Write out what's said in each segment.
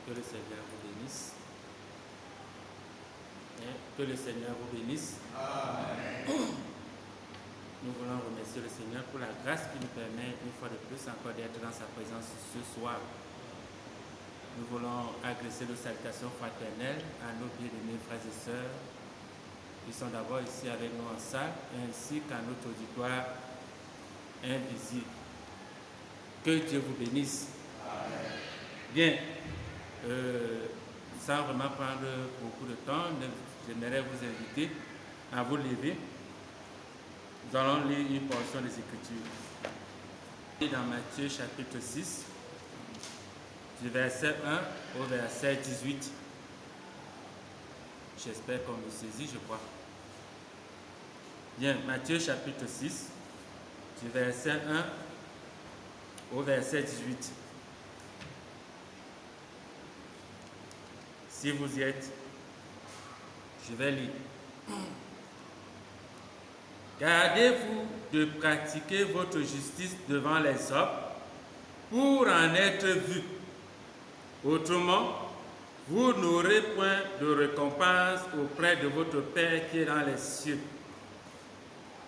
Que le Seigneur vous bénisse. Que le Seigneur vous bénisse. Amen. Nous voulons remercier le Seigneur pour la grâce qui nous permet une fois de plus encore d'être dans sa présence ce soir. Nous voulons adresser nos salutations fraternelles à nos bien-aimés frères et sœurs qui sont d'abord ici avec nous en salle, ainsi qu'à notre auditoire invisible. Que Dieu vous bénisse. Amen. Bien, sans vraiment prendre beaucoup de temps, j'aimerais vous inviter à vous lever. Nous allons lire une portion des Écritures. Dans Matthieu chapitre 6, du verset 1 au verset 18. J'espère qu'on me saisit, je crois. Bien, Matthieu chapitre 6, du verset 1 au verset 18. Si vous y êtes, je vais lire. Gardez-vous de pratiquer votre justice devant les hommes pour en être vus. Autrement, vous n'aurez point de récompense auprès de votre Père qui est dans les cieux.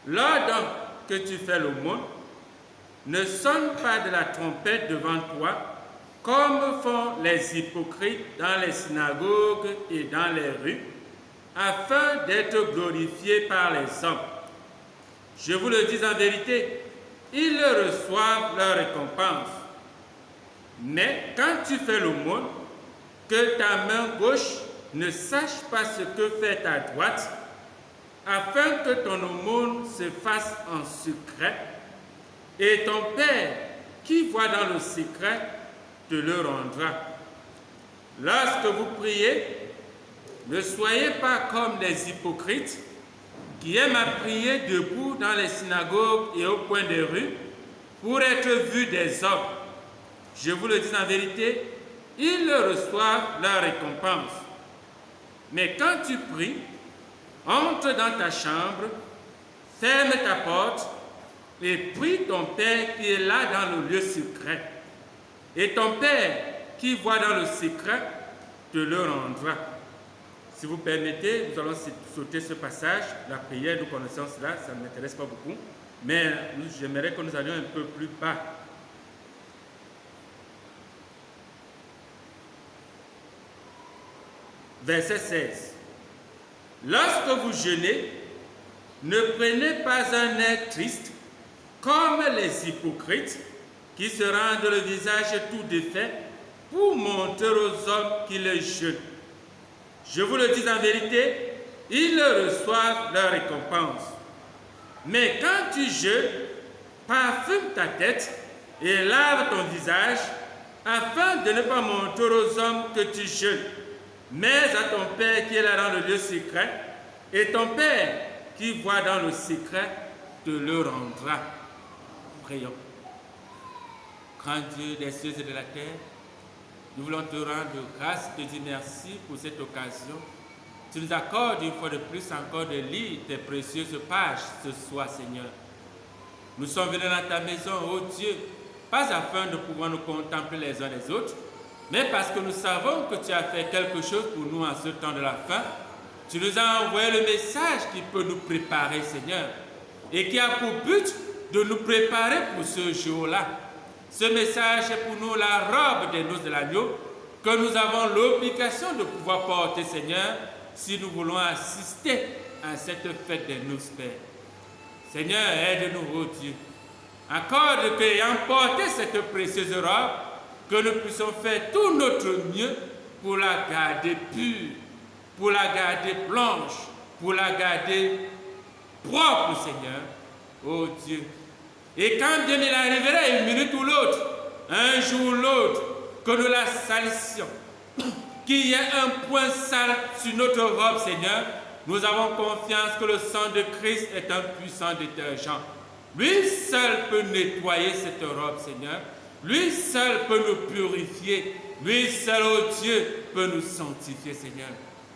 Lors donc que tu fais l'aumône, ne sonne pas de la trompette devant toi, comme font les hypocrites dans les synagogues et dans les rues, afin d'être glorifiés par les hommes. Je vous le dis en vérité, ils reçoivent leur récompense. Mais quand tu fais l'aumône, que ta main gauche ne sache pas ce que fait ta droite, afin que ton aumône se fasse en secret, et ton Père, qui voit dans le secret, te le rendra. Lorsque vous priez, ne soyez pas comme les hypocrites qui aiment à prier debout dans les synagogues et au coin des rues pour être vus des hommes. Je vous le dis en vérité, ils reçoivent leur récompense. Mais quand tu pries, entre dans ta chambre, ferme ta porte et prie ton Père qui est là dans le lieu secret. Et ton Père qui voit dans le secret te le rendra. Si vous permettez, nous allons sauter ce passage. La prière, nous connaissons cela, ça ne m'intéresse pas beaucoup. Mais j'aimerais que nous allions un peu plus bas. Verset 16. Lorsque vous jeûnez, ne prenez pas un air triste comme les hypocrites qui se rendent le visage tout défait pour montrer aux hommes qu'ils jeûnent. Je vous le dis en vérité, ils reçoivent leur récompense. Mais quand tu jeûnes, parfume ta tête et lave ton visage, afin de ne pas montrer aux hommes que tu jeûnes, mais à ton Père qui est là dans le lieu secret, et ton Père qui voit dans le secret te le rendra. Prions. Grand Dieu des cieux et de la terre, nous voulons te rendre grâce, te dire merci pour cette occasion. Tu nous accordes une fois de plus encore de lire tes précieuses pages ce soir, Seigneur. Nous sommes venus dans ta maison, ô Dieu, pas afin de pouvoir nous contempler les uns les autres, mais parce que nous savons que tu as fait quelque chose pour nous en ce temps de la fin. Tu nous as envoyé le message qui peut nous préparer, Seigneur, et qui a pour but de nous préparer pour ce jour-là. Ce message est pour nous la robe des noces de l'agneau que nous avons l'obligation de pouvoir porter, Seigneur, si nous voulons assister à cette fête des noces, Père. Seigneur, aide-nous, ô Dieu. Accorde qu'ayant porté cette précieuse robe, que nous puissions faire tout notre mieux pour la garder pure, pour la garder blanche, pour la garder propre, Seigneur, ô Dieu. Et quand Dieu nous arrivera une minute ou l'autre, un jour ou l'autre, que nous la salissions, qu'il y ait un point sale sur notre robe, Seigneur, nous avons confiance que le sang de Christ est un puissant détergent. Lui seul peut nettoyer cette robe, Seigneur. Lui seul peut nous purifier. Lui seul, ô Dieu, peut nous sanctifier, Seigneur.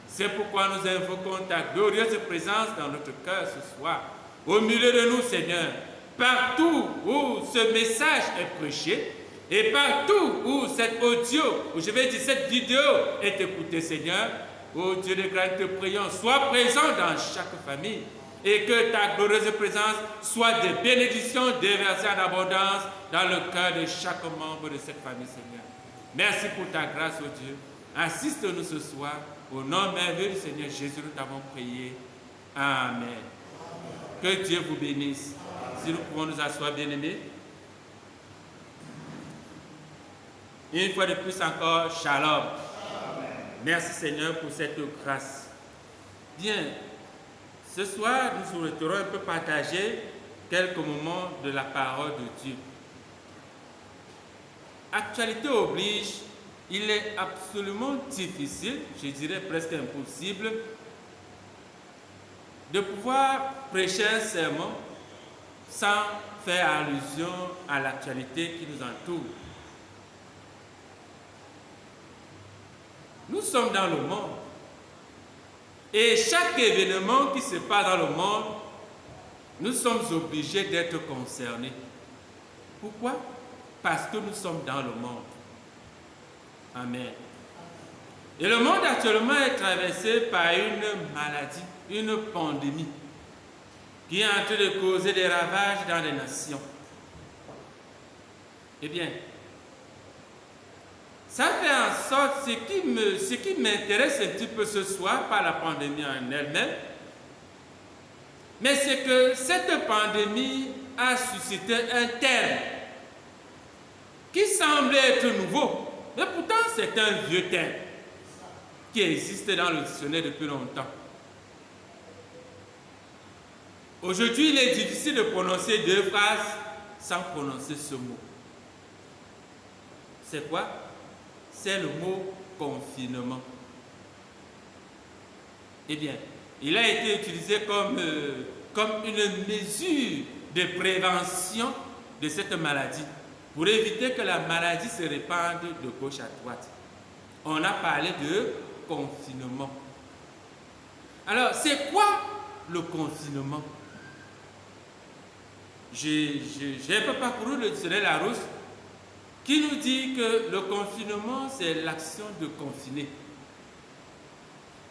C'est pourquoi nous invoquons ta glorieuse présence dans notre cœur ce soir. Au milieu de nous, Seigneur, partout où ce message est prêché, Et partout où cet audio, ou je vais dire cette vidéo est écoutée, Seigneur, ô Dieu de grâce, te prions, sois présent dans chaque famille et que ta glorieuse présence soit des bénédictions déversées en abondance dans le cœur de chaque membre de cette famille, Seigneur. Merci pour ta grâce, ô Dieu. Assiste-nous ce soir. Au nom merveilleux du Seigneur Jésus, nous t'avons prié. Amen. Que Dieu vous bénisse. Si nous pouvons nous asseoir, bien-aimés. Une fois de plus encore, shalom. Merci Seigneur pour cette grâce. Bien, ce soir, nous souhaiterons un peu partager quelques moments de la parole de Dieu. Actualité oblige, il est absolument difficile, je dirais presque impossible, de pouvoir prêcher un sermon sans faire allusion à l'actualité qui nous entoure. Nous sommes dans le monde. Et chaque événement qui se passe dans le monde, nous sommes obligés d'être concernés. Pourquoi? Parce que nous sommes dans le monde. Amen. Et le monde actuellement est traversé par une maladie, une pandémie, qui est en train de causer des ravages dans les nations. Eh bien, ça fait en sorte, ce qui m'intéresse un petit peu ce soir, pas la pandémie en elle-même, mais c'est que cette pandémie a suscité un terme qui semble être nouveau, mais pourtant c'est un vieux terme qui existe dans le dictionnaire depuis longtemps. Aujourd'hui, il est difficile de prononcer deux phrases sans prononcer ce mot. C'est quoi? C'est le mot confinement. Eh bien, il a été utilisé comme une mesure de prévention de cette maladie, pour éviter que la maladie se répande de gauche à droite. On a parlé de confinement. Alors, c'est quoi le confinement? J'ai un peu parcouru le dictionnaire Larousse, qui nous dit que le confinement, c'est l'action de confiner.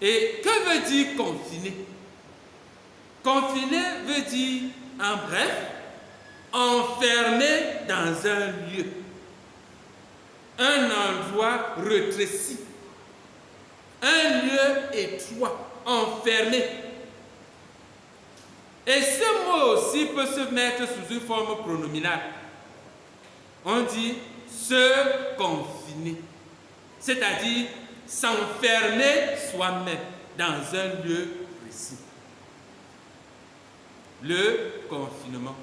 Et que veut dire confiner? Confiner veut dire, en bref, enfermé dans un lieu, un endroit rétréci, un lieu étroit, enfermé. Et ce mot aussi peut se mettre sous une forme pronominale. On dit se confiner, c'est-à-dire s'enfermer soi-même dans un lieu précis. Le confinement.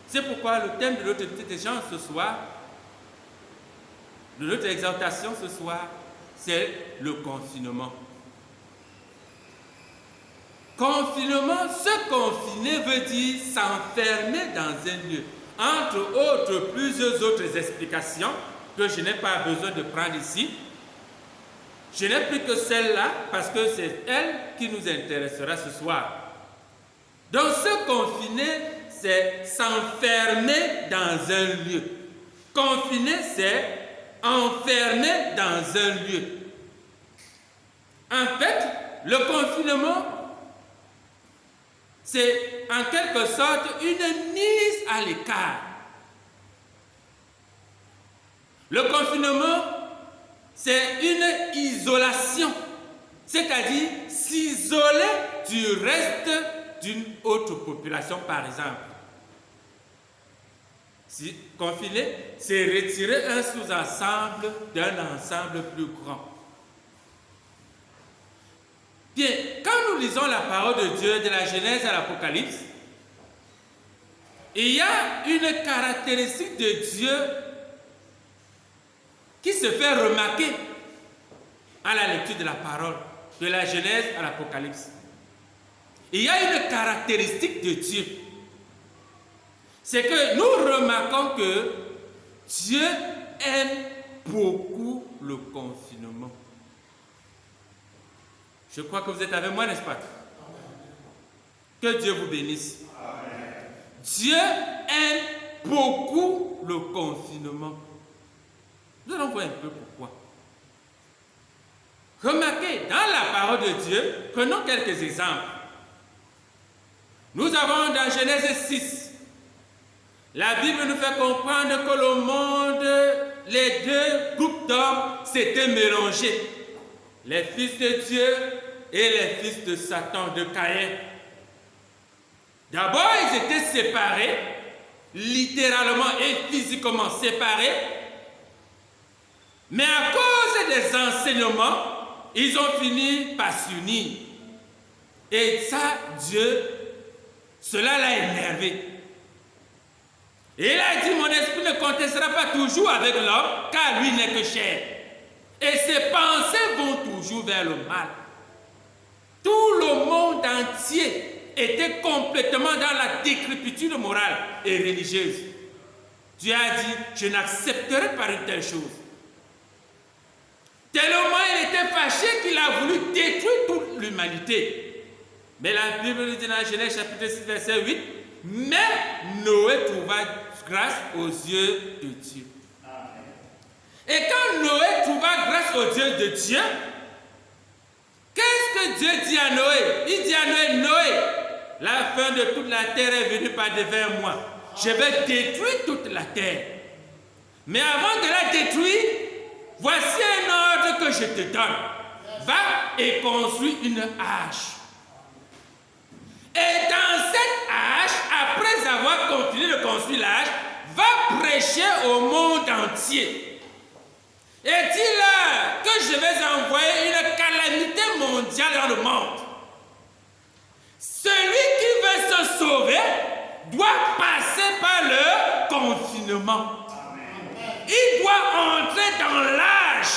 C'est pourquoi le thème de notre petit échange ce soir, de notre exhortation ce soir, c'est le confinement. Confinement, se confiner veut dire s'enfermer dans un lieu. Entre autres, plusieurs autres explications que je n'ai pas besoin de prendre ici. Je n'ai plus que celle-là parce que c'est elle qui nous intéressera ce soir. Donc, se confiner, c'est s'enfermer dans un lieu. Confiner, c'est enfermer dans un lieu. En fait, le confinement, c'est en quelque sorte une mise à l'écart. Le confinement, c'est une isolation, c'est-à-dire s'isoler du reste d'une autre population, par exemple. Si confiner, c'est retirer un sous-ensemble d'un ensemble plus grand. Bien, quand nous lisons la parole de Dieu de la Genèse à l'Apocalypse, il y a une caractéristique de Dieu qui se fait remarquer à la lecture de la parole, de la Genèse à l'Apocalypse. Il y a une caractéristique de Dieu. C'est que nous remarquons que Dieu aime beaucoup le confinement. Je crois que vous êtes avec moi, n'est-ce pas? Que Dieu vous bénisse. Amen. Dieu aime beaucoup le confinement. Nous allons voir un peu pourquoi. Remarquez, dans la parole de Dieu, prenons quelques exemples. Nous avons dans Genèse 6, la Bible nous fait comprendre que le monde, les deux groupes d'hommes s'étaient mélangés. Les fils de Dieu et les fils de Satan, de Caïn. D'abord, ils étaient séparés, littéralement et physiquement séparés. Mais à cause des enseignements, ils ont fini par s'unir. Et ça, Dieu, cela l'a énervé. Et il a dit, mon esprit ne contestera pas toujours avec l'homme, car lui n'est que chair. Et ses pensées vont toujours vers le mal. Tout le monde entier était complètement dans la décrépitude morale et religieuse. Dieu a dit, je n'accepterai pas une telle chose. Tellement il était fâché qu'il a voulu détruire toute l'humanité. Mais la Bible dit dans Genèse chapitre 6 verset 8, mais Noé trouva grâce aux yeux de Dieu. Et quand Noé trouva grâce aux yeux de Dieu, qu'est-ce que Dieu dit à Noé? Il dit à Noé, Noé, la fin de toute la terre est venue par devers moi. Je vais détruire toute la terre. Mais avant de la détruire, voici un ordre que je te donne. Va et construis une hache. Et dans cette hache, après avoir continué de construire la hache, va prêcher au monde entier. Et dis-leur que je vais envoyer une calamité mondiale dans le monde. Celui qui veut se sauver doit passer par le confinement. Il doit entrer dans l'âge.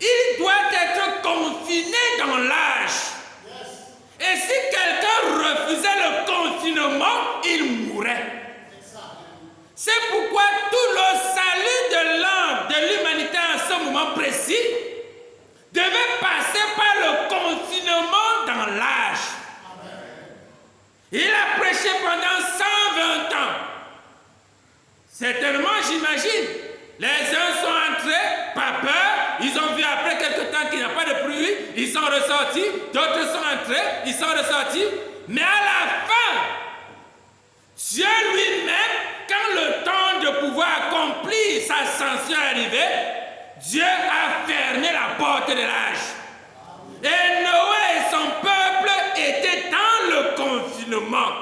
Il doit être confiné dans l'âge. Et si quelqu'un refusait le confinement, il mourrait. C'est pourquoi tout le salut de l'homme, de l'humanité à ce moment précis, devait passer par le confinement dans l'âge. Il a prêché pendant 120 ans. Certainement, j'imagine, les uns sont entrés par peur, ils ont vu après quelque temps qu'il n'y a pas de pluie, ils sont ressortis, d'autres sont entrés, ils sont ressortis, mais à la fin, Dieu lui-même, quand le temps de pouvoir accomplir sa ascension est arrivé, Dieu a fermé la porte de l'âge. Et Noé et son peuple étaient dans le confinement.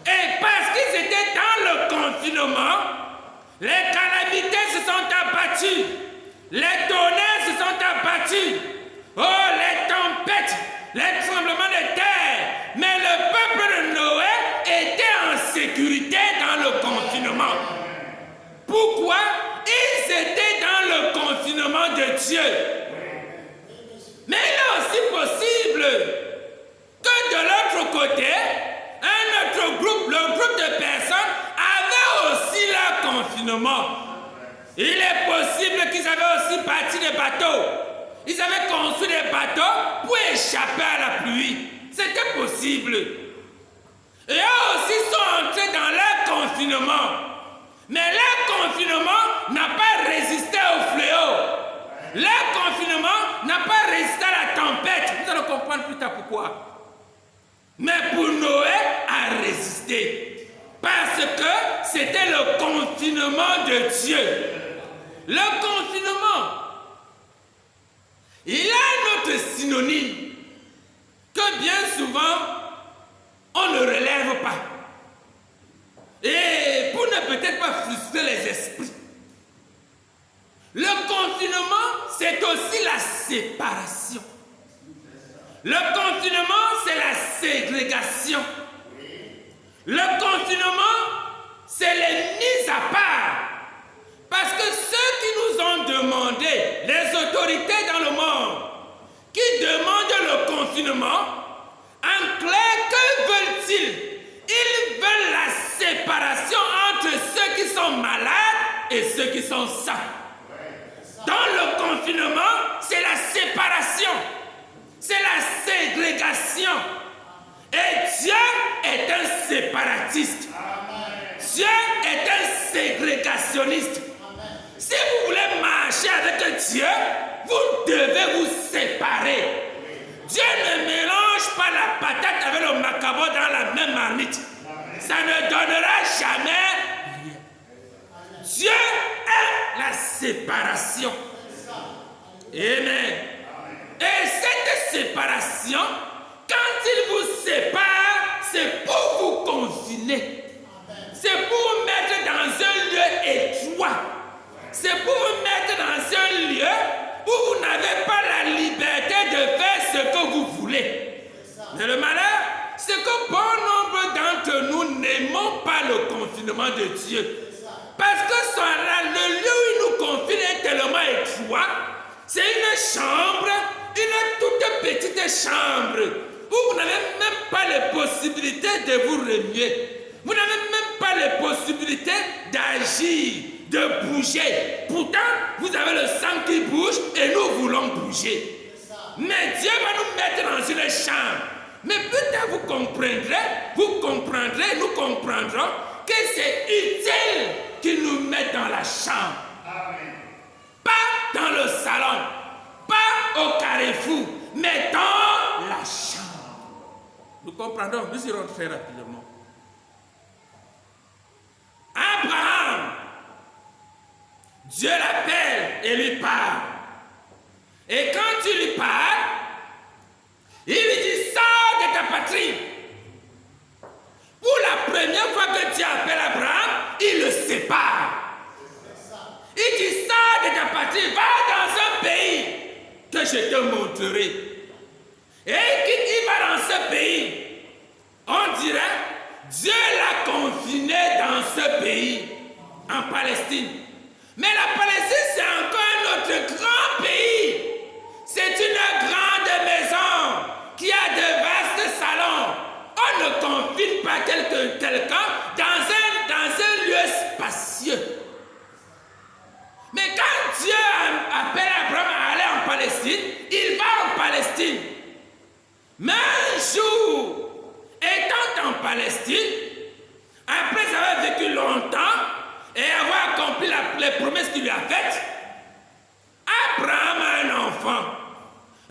Et parce qu'ils étaient dans le confinement, les calamités se sont abattues, les tonnerres se sont abattus, oh les tempêtes, les tremblements de terre. Mais le peuple de Noé était en sécurité dans le confinement. Pourquoi? Ils étaient dans le confinement de Dieu. Mais il est aussi possible que de l'autre côté, un autre groupe, le groupe de personnes, avait aussi leur confinement. Il est possible qu'ils avaient aussi bâti des bateaux. Ils avaient construit des bateaux pour échapper à la pluie. C'était possible. Et eux aussi sont entrés dans leur confinement. Mais leur confinement n'a pas résisté au fléau. Leur confinement n'a pas résisté à la tempête. Vous allez comprendre plus tard pourquoi. Mais pour Noé, a résisté. Parce que c'était le confinement de Dieu. Le confinement, il a un autre synonyme que bien souvent, on ne relève pas. Et pour ne peut-être pas frustrer les esprits. Le confinement, c'est aussi la séparation. Le confinement, c'est la ségrégation. Le confinement, c'est les mises à part. Parce que ceux qui nous ont demandé, les autorités dans le monde, qui demandent le confinement, en clair, que veulent-ils? Ils veulent la séparation entre ceux qui sont malades et ceux qui sont sains. Dans le confinement, c'est la séparation. C'est la ségrégation. Et Dieu est un séparatiste. Dieu est un ségrégationniste. Si vous voulez marcher avec Dieu, vous devez vous séparer. Dieu ne mélange pas la patate avec le macabo dans la même marmite. Ça ne donnera jamais rien. Dieu aime la séparation. Amen. Et cette séparation, quand il vous sépare, c'est pour vous confiner. C'est pour vous mettre dans un lieu étroit. C'est pour vous mettre dans un lieu où vous n'avez pas la liberté de faire ce que vous voulez. Mais le malheur, c'est que bon nombre d'entre nous n'aimons pas le confinement de Dieu. Parce que là, le lieu où il nous confine est tellement étroit. C'est une chambre, une toute petite chambre, où vous n'avez même pas les possibilités de vous remuer. Vous n'avez même pas les possibilités d'agir, de bouger. Pourtant, vous avez le sang qui bouge et nous voulons bouger. Mais Dieu va nous mettre dans une chambre. Mais plus tard vous comprendrez, nous comprendrons que c'est utile qu'il nous mette dans la chambre. Amen. Pas dans le salon, pas au carrefour, mais dans la chambre. Nous comprendrons, nous irons très rapidement. Abraham, Dieu l'appelle et lui parle. Et quand tu lui parles, il lui dit, sors de ta patrie. Pour la première fois que Dieu appelle Abraham, il le sépare. Il dit, sors de ta patrie, va dans un pays que je te montrerai. Et il va dans ce pays. On dirait, Dieu l'a confiné dans ce pays, en Palestine. Mais la Palestine, c'est encore un autre grand pays. C'est une grande maison qui a de vastes salons. On ne confine pas quelqu'un dans un lieu spacieux. Mais quand Dieu appelle Abraham à aller en Palestine, il va en Palestine. Mais un jour, étant en Palestine, après avoir vécu longtemps et avoir accompli les promesses qu'il lui a faites, Abraham a un enfant.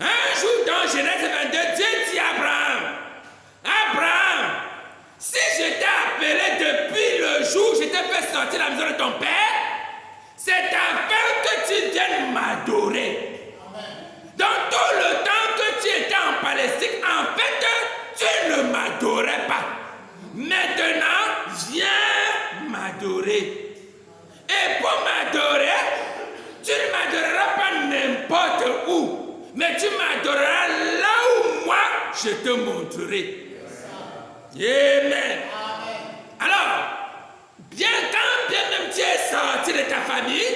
Un jour dans Genèse 22, Dieu dit à Abraham, Abraham, si je t'ai appelé depuis le jour où je t'ai fait sortir de la maison de ton père, c'est afin que tu viennes m'adorer. Dans tout le temps que tu étais en Palestine, en fait, tu ne m'adorais pas. Maintenant, viens m'adorer. Et pour m'adorer, tu ne m'adoreras pas n'importe où, mais tu m'adoreras là où moi, je te montrerai. Amen. Alors, quand bien même tu es sorti de ta famille,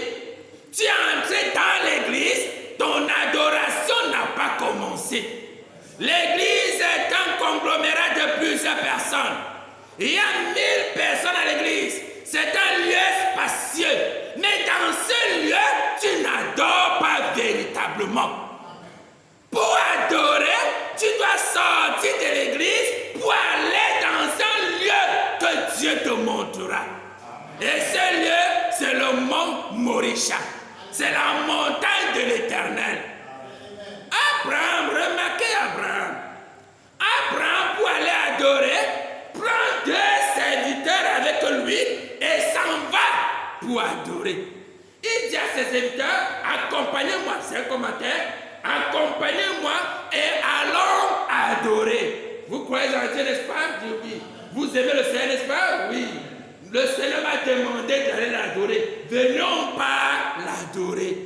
tu es entré dans l'église, ton adoration n'a pas commencé. L'église est un conglomérat de plusieurs personnes. Il y a 1000 personnes à l'église. C'est un lieu spacieux. Mais dans ce lieu, tu n'adores pas véritablement. Pour adorer, tu dois sortir de l'église pour aller dans un lieu que Dieu te montrera. Et ce lieu, c'est le mont Morisha. C'est la montagne de l'Éternel. Abraham, remarquez Abraham. Abraham, pour aller adorer, prend 2 serviteurs avec lui et s'en va pour adorer. Il dit à ses serviteurs, accompagnez-moi, c'est un commentaire, accompagnez-moi et allons adorer. Vous croyez en Dieu, n'est-ce pas? Oui. Vous aimez le Seigneur, n'est-ce pas? Oui. Le Seigneur m'a demandé d'aller l'adorer. Venons pas l'adorer.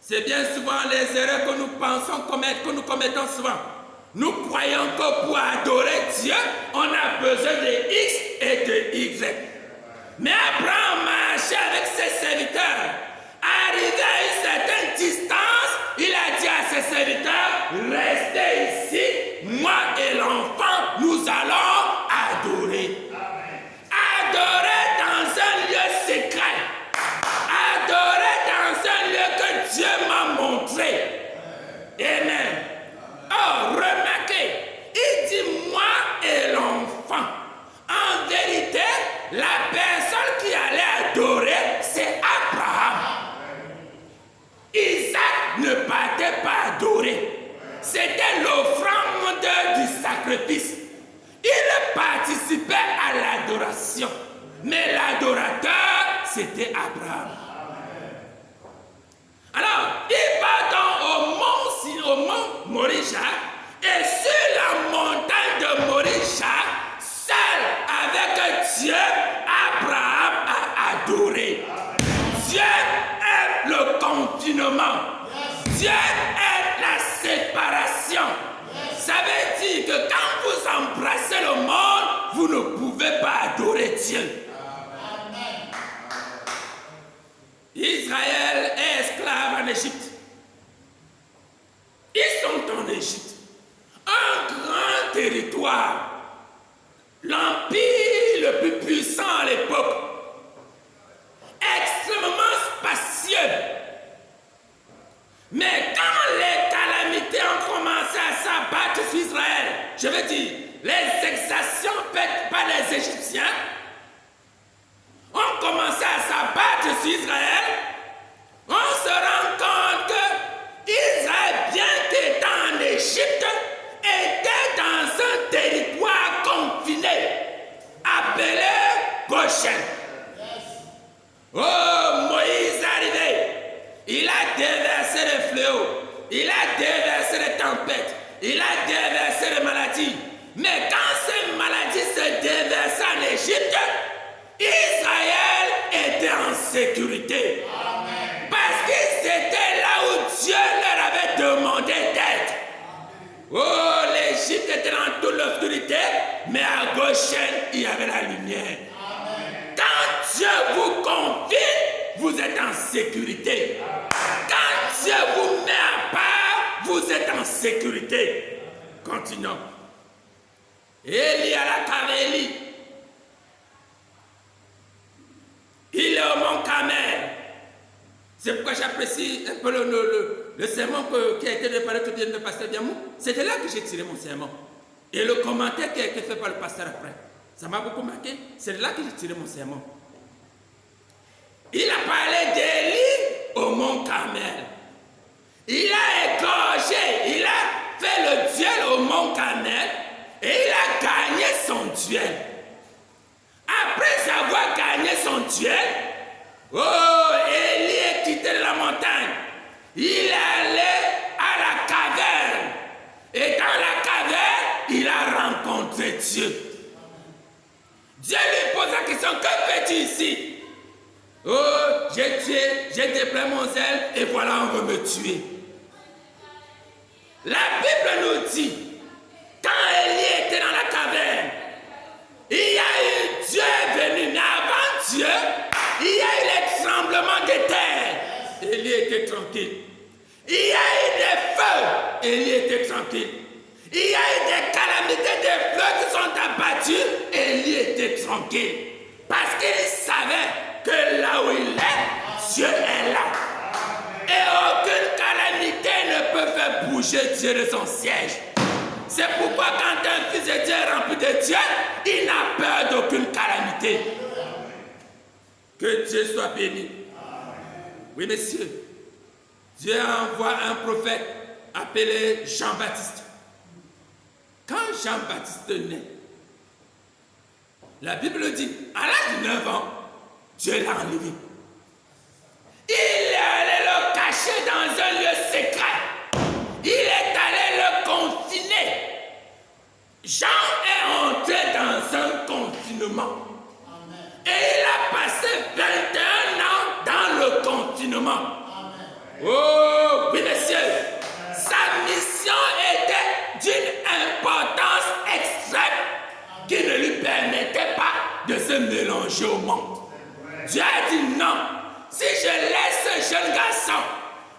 C'est bien souvent les erreurs que nous pensons commettre, que nous commettons souvent. Nous croyons que pour adorer Dieu, on a besoin de X et de Y. Mais Abraham marchait avec ses serviteurs. Arrivé à une certaine distance, il a dit à ses serviteurs, restez ici, moi et l'enfant, nous allons adorer. Adorer dans un lieu secret. Adorer dans un lieu que Dieu m'a montré. Amen. Oh, remarquez, il dit moi et l'enfant. En vérité, la personne qui allait adorer, c'est Abraham. c'était l'offrande du sacrifice. Il participait à l'adoration. Mais l'adorateur, c'était Abraham. Alors, il va donc au mont Morisha, et sur la montagne de Morisha, seul avec Dieu, Abraham a adoré. Dieu aime le confinement. Dieu aime la séparation. Ça veut dire que quand vous embrassez le monde, vous ne pouvez pas adorer Dieu. Israël est esclave en Égypte. Ils sont en Égypte. Un grand territoire. L'empire le plus puissant à l'époque. Extrêmement spacieux. Mais quand les calamités ont commencé à s'abattre sur Israël, je veux dire, les exactions faites par les Égyptiens ont commencé à s'abattre sur Israël, on se rend compte que Israël, bien qu'étant en Égypte, était dans un territoire confiné, appelé Goshen. Oh, Moïse est arrivé, il a déversé les fléaux, il a déversé les tempêtes, il a déversé les maladies. Mais quand ces maladies se déversaient en Égypte, Israël était en sécurité. Amen. Parce qu'ils étaient là où Dieu leur avait demandé d'être. Oh, l'Égypte était dans toute l'obscurité, mais à Goshen, il y avait la lumière. Amen. Quand Dieu vous confine, vous êtes en sécurité. Quand Dieu vous met à part, vous êtes en sécurité. Continuons. Élie à la Carélie. Il est au mont Carmel. C'est pourquoi j'apprécie un peu le sermon qui a été préparé tout à l'heure de pasteur Diamou. C'était là que j'ai tiré mon sermon. Et le commentaire qui a été fait par le pasteur après. Ça m'a beaucoup marqué. C'est là que j'ai tiré mon sermon. Il a parlé d'Élie au mont Carmel. Il a égorgé, il a fait le duel au mont Carmel et il a gagné son duel. Après avoir gagné son duel, oh, Élie est quitté de la montagne. Il est allé à la caverne. Et dans la caverne, il a rencontré Dieu. Dieu lui pose la question, que fais-tu ici? Oh, j'ai tué, j'ai déployé mon zèle et voilà, on veut me tuer. La Bible nous dit, quand Élie était dans la caverne, il y a eu Dieu venu, mais avant Dieu, il y a eu les tremblements de terre. Élie était tranquille. Il y a eu des feux. Élie était tranquille. Il y a eu des calamités, des fleuves qui sont abattus. Élie était tranquille. Parce qu'il savait que là où il est, Dieu est là. Et aucune calamité ne peut faire bouger Dieu de son siège. C'est pourquoi quand un fils de Dieu est rempli de Dieu, il n'a peur d'aucune calamité. Que Dieu soit béni. Oui, messieurs, Dieu envoie un prophète appelé Jean-Baptiste. Quand Jean-Baptiste naît, la Bible dit, à l'âge de 9 ans, Dieu l'a enlevé. Il est allé le cacher dans un lieu secret. Il est allé le confiner. Jean est entré dans un confinement. Amen. Et il a passé 21 ans dans le confinement. Amen. Oh, oui, messieurs. Sa mission était d'une importance extrême qui ne lui permettait pas de se mélanger au monde. Dieu a dit non. Si je laisse ce jeune garçon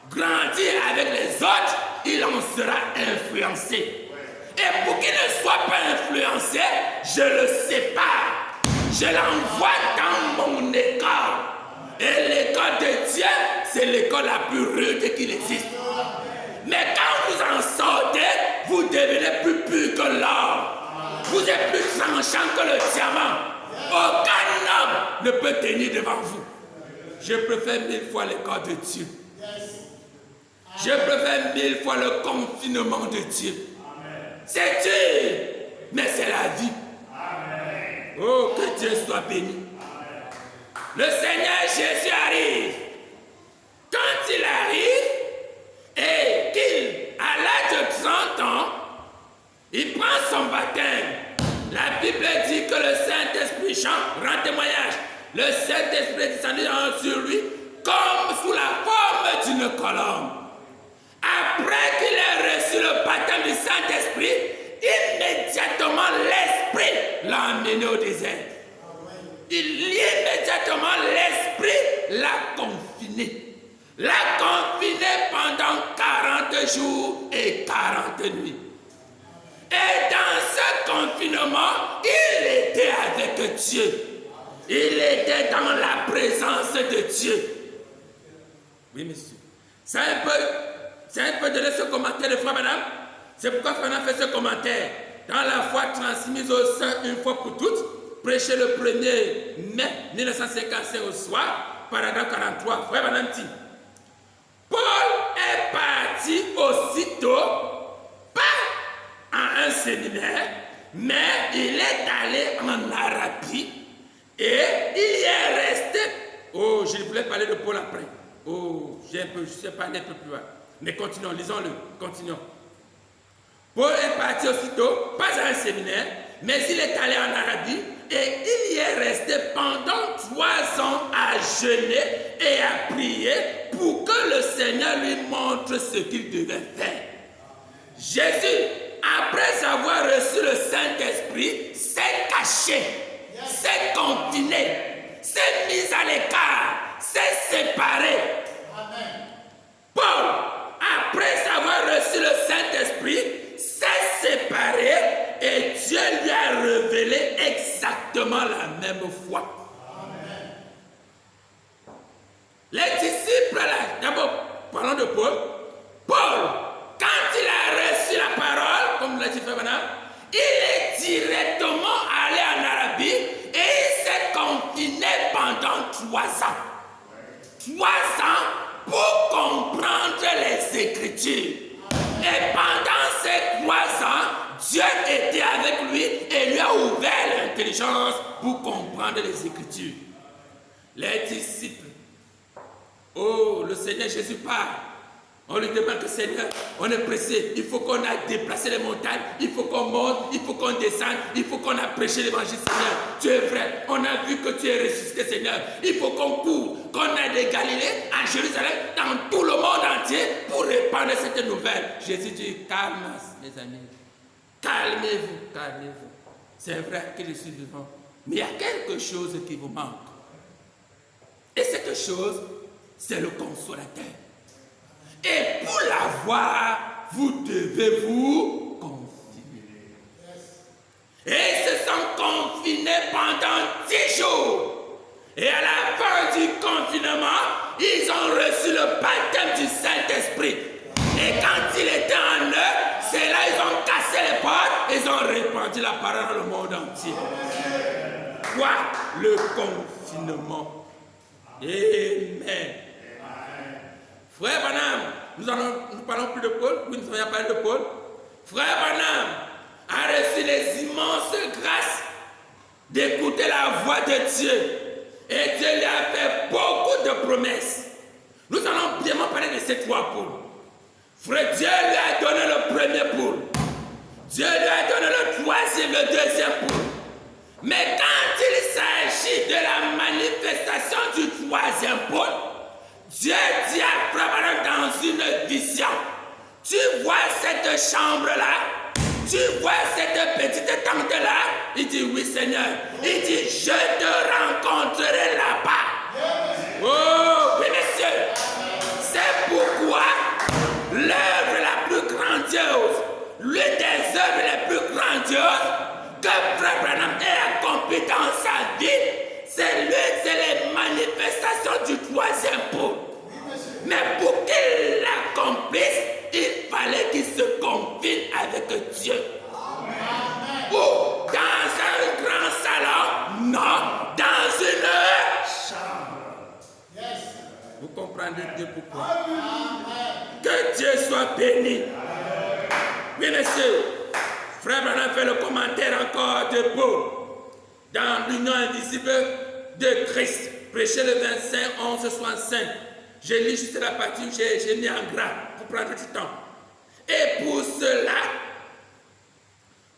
grandir avec les autres, il en sera influencé. Et pour qu'il ne soit pas influencé, je le sépare. Je l'envoie dans mon école. Et l'école de Dieu, c'est l'école la plus rude qu'il existe. Mais quand vous en sortez, vous devenez plus pur que l'or. Vous êtes plus tranchant que le diamant. Aucun homme ne peut tenir devant vous. Je préfère 1000 fois l'école de Dieu. Je préfère 1000 fois le confinement de Dieu. C'est dur, mais c'est la vie. Oh, que Dieu soit béni. Le Seigneur Jésus arrive. Quand il arrive et qu'il, à l'âge de 30 ans, il prend son baptême. La Bible dit que le Saint-Esprit, Jean rend témoignage, le Saint-Esprit est descendu sur lui comme sous la forme d'une colombe. Après qu'il ait reçu le baptême du Saint-Esprit, immédiatement l'Esprit l'a emmené au désert. Immédiatement l'Esprit l'a confiné. L'a confiné pendant 40 jours et 40 nuits. Et dans ce confinement, il était avec Dieu. Il était dans la présence de Dieu. Oui, monsieur. C'est un peu donné ce commentaire de Frère Branham. C'est pourquoi Frère Branham fait ce commentaire. Dans la foi transmise au sein une fois pour toutes, prêché le 1er mai 1955 au soir, paragraphe 43. Frère Branham dit: Paul est parti aussitôt, pas à un séminaire, mais il est allé en Arabie et il y est resté. Oh, je voulais parler de Paul après. Oh, je sais pas un peu plus loin. Mais continuons, lisons-le, continuons. Paul est parti aussitôt, pas à un séminaire, mais il est allé en Arabie et il y est resté pendant 3 ans à jeûner et à prier pour que le Seigneur lui montre ce qu'il devait faire. Jésus, après avoir reçu le Saint-Esprit, s'est caché, s'est confiné, s'est mis à l'écart, s'est séparé. Amen. Paul, après avoir reçu le Saint-Esprit, s'est séparé et Dieu lui a révélé exactement la même foi. Amen. Les disciples, là, d'abord, parlons de Paul. Paul, quand il a reçu la parole, comme l'a dit Frère Branham, il est directement allé en Arabie et il s'est confiné pendant 3 ans. 3 ans pour comprendre les Écritures. Et pendant ces 3 ans, Dieu était avec lui et lui a ouvert l'intelligence pour comprendre les Écritures. Les disciples, oh, le Seigneur Jésus parle. On lui demande que Seigneur, on est pressé, il faut qu'on aille déplacer les montagnes, il faut qu'on monte, il faut qu'on descende, il faut qu'on a prêché l'évangile, Seigneur. Tu es vrai, on a vu que tu es ressuscité, Seigneur. Il faut qu'on court, qu'on aille de Galilée à Jérusalem, dans tout le monde entier, pour répandre cette nouvelle. Jésus dit, calme, mes amis, calmez-vous, calmez-vous. C'est vrai que je suis vivant, mais il y a quelque chose qui vous manque. Et cette chose, c'est le consolateur. Et pour l'avoir, vous devez vous confiner. Et ils se sont confinés pendant 10 jours. Et à la fin du confinement, ils ont reçu le baptême du Saint-Esprit. Et quand il était en eux, c'est là ils ont cassé les portes, ils ont répandu la parole dans le monde entier. Quoi? Le confinement. Amen. Frère Branham, nous parlons plus de Paul, oui, nous avons parlé de Paul. Frère Branham a reçu les immenses grâces d'écouter la voix de Dieu. Et Dieu lui a fait beaucoup de promesses. Nous allons bien parler de ces 3 poules. Frère, Dieu lui a donné le premier poule. Dieu lui a donné le 3e, le 2e poule. Mais quand il s'agit de la manifestation du 3e poule, Dieu dit à Frère Branham dans une vision, tu vois cette chambre-là, tu vois cette petite tente-là? Il dit, oui Seigneur. Il dit, je te rencontrerai là-bas. Oh, oui monsieur. C'est pourquoi l'œuvre la plus grandiose, l'une des œuvres les plus grandioses que Frère Branham ait accompli dans sa vie, c'est les manifestations du 3e pot. Mais pour qu'il l'accomplisse, il fallait qu'il se confine avec Dieu. Ou dans un grand salon, non, dans une chambre. Vous comprendrez Dieu pourquoi. Que Dieu soit béni. Oui, monsieur. Frère Branham fait le commentaire encore de Paul dans l'union invisible de Christ. Prêché le 25/11/65. Je lis juste la partie où j'ai mis en gras pour prendre du temps. Et pour cela,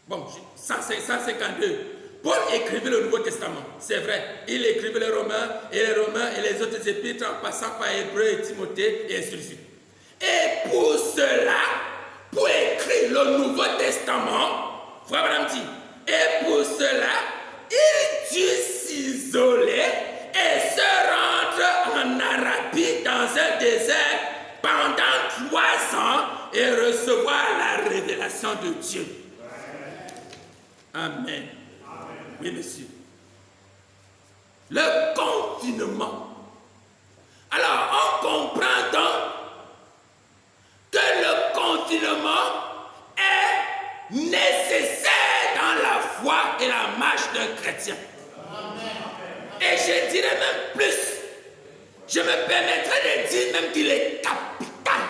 bon, 152. Paul écrivait le Nouveau Testament, c'est vrai. Il écrivait les Romains et les autres épîtres en passant par Hébreu et Timothée et ainsi de suite. Et pour cela, pour écrire le Nouveau Testament, Frère Branham dit, et pour cela, il dut s'isoler et se rendre en Arabie dans un désert pendant 3 ans et recevoir la révélation de Dieu. Amen. Oui, monsieur. Le confinement. Alors, on comprend donc que le confinement est nécessaire dans la foi et la marche d'un chrétien. Et je dirais même plus. Je me permettrais de dire même qu'il est capital.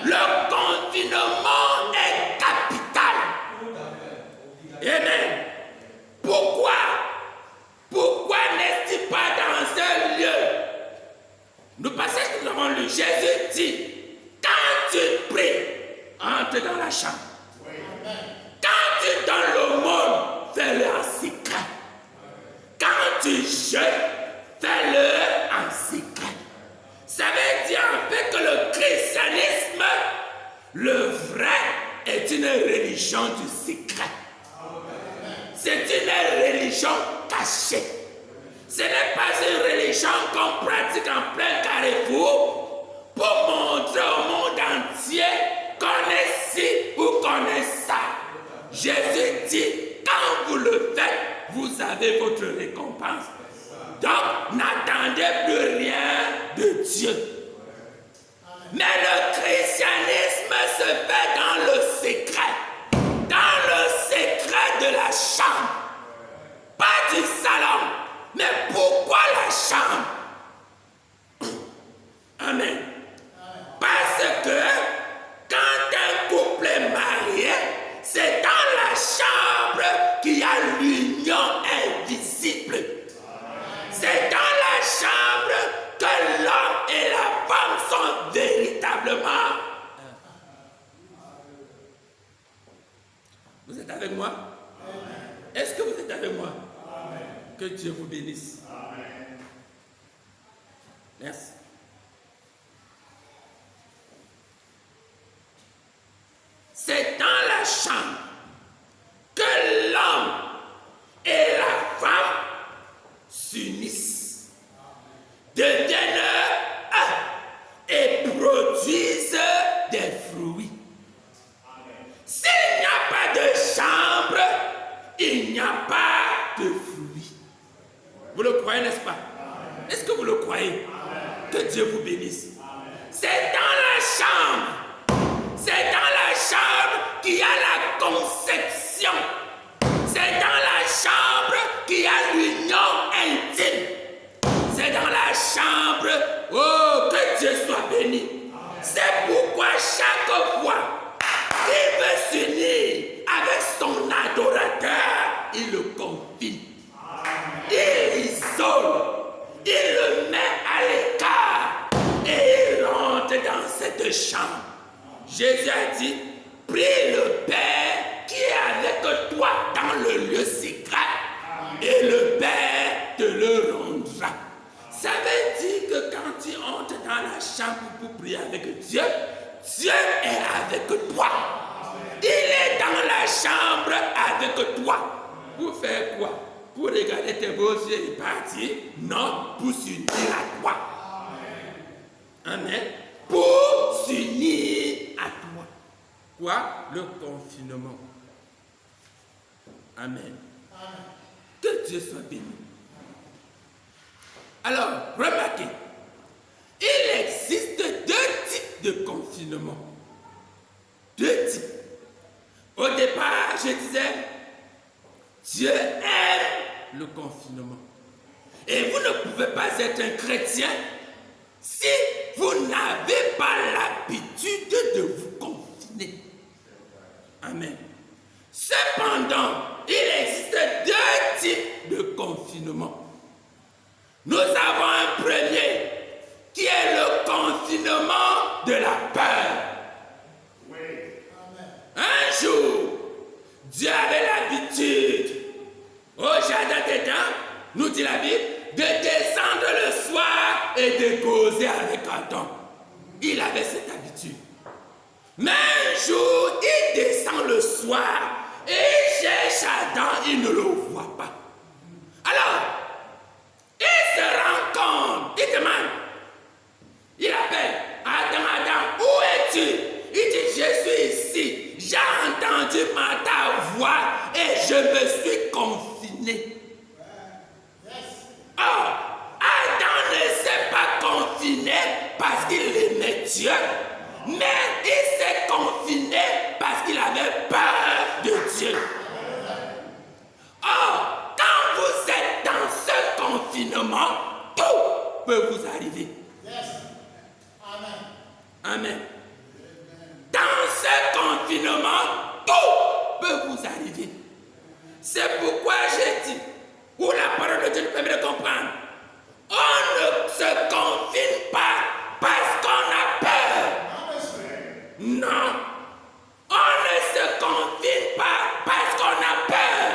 Le confinement est capital. Amen. Pourquoi n'est-il pas dans un lieu? Nous passons que nous avons lu. Jésus dit, quand tu pries, entre dans la chambre. Quand tu donnes l'aumône, fais-le en secret. Quand tu jeûnes, fais-le en secret. Ça veut dire en fait que le christianisme, le vrai, est une religion du secret. C'est une religion cachée. Ce n'est pas une religion qu'on pratique en plein carrefour pour montrer au monde entier qu'on est ci ou qu'on est ça. Jésus dit, quand vous le faites, vous avez votre récompense. Donc, n'attendez plus rien de Dieu. Mais le christianisme se fait dans le secret. Dans le secret de la chambre. Pas du salon. Mais pourquoi la chambre? Amen. Parce que quand un couple est marié, c'est dans la chambre qu'il y a l'union invisible. C'est dans la chambre que l'homme et la femme sont véritablement. Vous êtes avec moi? Est-ce que vous êtes avec moi? Que Dieu vous bénisse. Merci. C'est dans la chambre que l'homme et la femme s'unissent, deviennent un et produisent des fruits. S'il n'y a pas de chambre, il n'y a pas de fruits. Vous le croyez, n'est-ce pas? Est-ce que vous le croyez? Que Dieu vous bénisse. C'est dans la chambre. C'est dans la chambre qu'il y a la conception. C'est dans la chambre qu'il y a l'union intime. C'est dans la chambre, oh, que Dieu soit béni. C'est pourquoi chaque fois qu'il veut s'unir avec son adorateur, il le confine. Il isole. Il le met à l'écart. Et il rentre dans cette chambre. Jésus a dit, prie le Père qui est avec toi dans le lieu secret. Et le Père te le rendra. Ça veut dire que quand tu entres dans la chambre pour prier avec Dieu, Dieu est avec toi. Il est dans la chambre avec toi. Pour faire quoi? Pour regarder tes beaux yeux et partir? Non, pour s'unir à toi. Amen. Pour s'unir à toi. Quoi? Le confinement. Amen. Que Dieu soit béni. Alors, remarquez, il existe 2 types de confinement. 2 types. Au départ, je disais, Dieu aime le confinement. Et vous ne pouvez pas être un chrétien si vous n'avez pas l'habitude de vous confiner. Amen. Cependant, il existe deux types de confinement. Nous avons un premier qui est le confinement de la peur. Oui. Un jour, Dieu avait l'habitude, au jardin d'Éden, nous dit la Bible, de descendre le soir et de causer avec Adam. Il avait cette habitude. Mais un jour, il descend le soir et il cherche Adam, il ne le voit pas. Alors, il se rend compte, il demande, il appelle, Adam, Adam, où es-tu? Il dit, je suis ici, j'ai entendu ta voix et je me suis confiné. Oh, Adam ne s'est pas confiné parce qu'il aimait Dieu, mais il s'est confiné parce qu'il avait peur de Dieu. Oh, quand vous êtes dans ce confinement, tout peut vous arriver. Amen. Dans ce confinement, tout peut vous arriver. C'est pourquoi j'ai dit, où la parole de Dieu nous permet de comprendre, on ne se confine pas parce qu'on a peur. Non. On ne se confine pas parce qu'on a peur.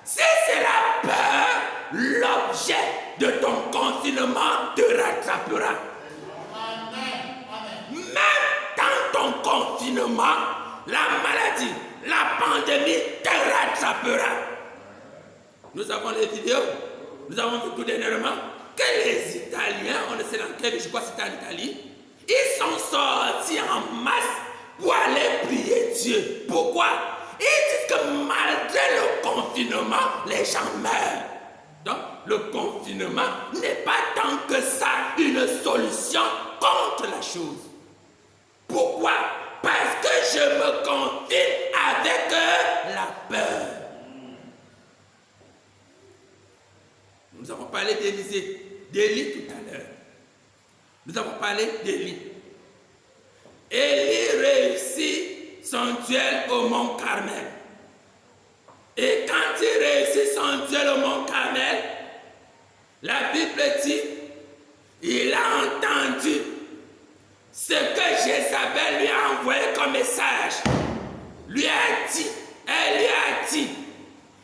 Si c'est la peur, l'objet de ton confinement te rattrapera. Même dans ton confinement, la maladie, la pandémie te rattrapera. Nous avons les vidéos, nous avons vu tout dernièrement que les Italiens, on ne sait dans quel, je crois que c'était en Italie, ils sont sortis en masse pour aller prier Dieu. Pourquoi? Ils disent que malgré le confinement, les gens meurent. Donc, le confinement n'est pas tant que ça une solution contre la chose. Pourquoi? Parce que je me confine avec la peur. Nous avons parlé d'Élie tout à l'heure. Nous avons parlé d'Élie. Élie réussit son duel au mont Carmel. Et quand il réussit son duel au mont Carmel, la Bible dit, il a entendu ce que Jézabel lui a envoyé comme message. Elle lui a dit,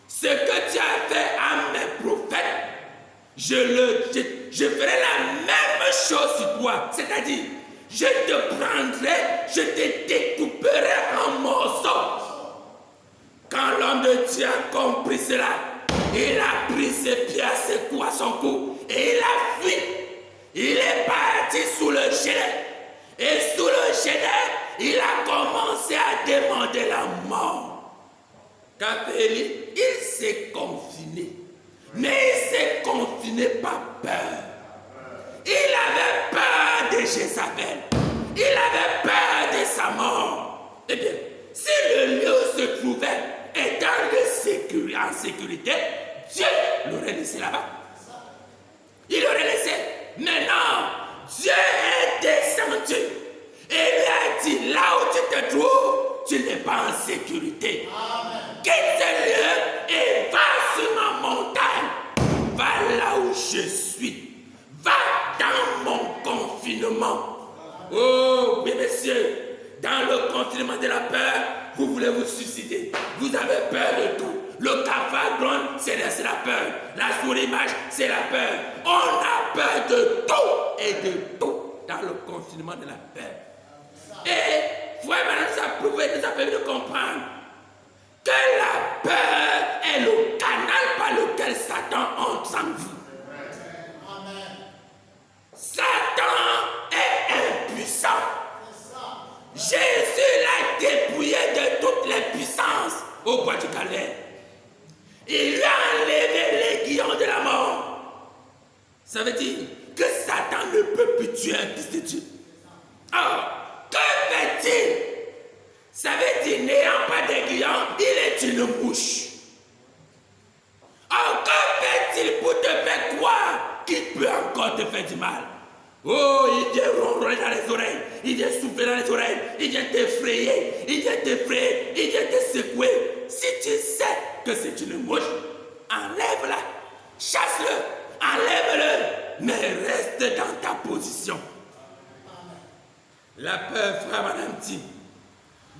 ce que tu as fait à mes prophètes, je ferai la même chose sur toi. C'est-à-dire, je te prendrai, je te découperai en morceaux. Quand l'homme de Dieu a compris cela, il a pris ses pieds à ses coups, à son cou, et il a fui. Il est parti sous le génet. Et sous le génet, il a commencé à demander la mort. Qu'a fait Élie? Il s'est confiné. Mais il s'est confiné par peur. Il avait peur de Jézabel. Il avait peur de sa mort. Eh bien, si le lieu se trouvait étant en sécurité, Dieu l'aurait laissé là-bas. Il l'aurait laissé. Mais non, Dieu est descendu et lui a dit, là où tu te trouves, tu n'es pas en sécurité. Amen. Quitte ce lieu et va sur ma montagne. Va là où je suis. Va dans mon confinement. Oh, oui, messieurs, dans le confinement de la peur, vous voulez vous suicider. Vous avez peur de tout. Le cafard gronde, c'est la peur. La souris marche, c'est la peur. On a peur de tout et de tout dans le confinement de la peur. Et frère, maintenant, nous a permis de comprendre que la peur est le canal par lequel Satan entre en vous. Satan est impuissant. Jésus l'a dépouillé de toutes les puissances au bois du Calvaire. Il lui a enlevé l'aiguillon de la mort. Ça veut dire que Satan ne peut plus tuer un fils de Dieu. Alors, que fait-il? Ça veut dire, n'ayant pas d'aiguillon, il est une mouche. Alors, que fait-il pour te faire croire qu'il peut encore te faire du mal? Oh, il vient ronronner dans les oreilles, il vient souffler dans les oreilles, il vient t'effrayer, il vient t'effrayer, il vient te secouer. Si tu sais que c'est une mouche, enlève-la, chasse-le, enlève-le, mais reste dans ta position. La peur, frère Madame dit,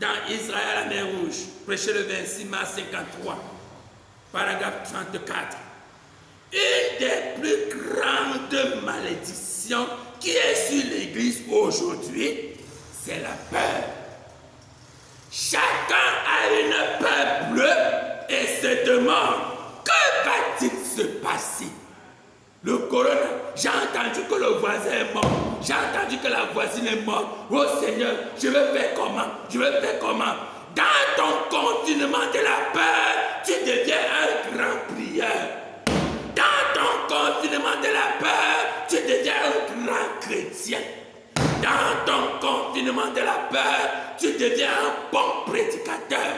dans Israël à la mer Rouge, prêché le 26 mars 53, paragraphe 34. Une des plus grandes malédictions qui est sur l'Église aujourd'hui, c'est la peur. Chacun a une peur bleue et se demande, que va-t-il se passer? Le corona, j'ai entendu que le voisin est mort, j'ai entendu que la voisine est morte. Oh Seigneur, je vais faire comment? Je vais faire comment? Dans ton confinement de la peur, tu deviens un grand prieur. Dans ton confinement de la peur, tu deviens un grand chrétien. Dans ton confinement de la peur, tu deviens un bon prédicateur.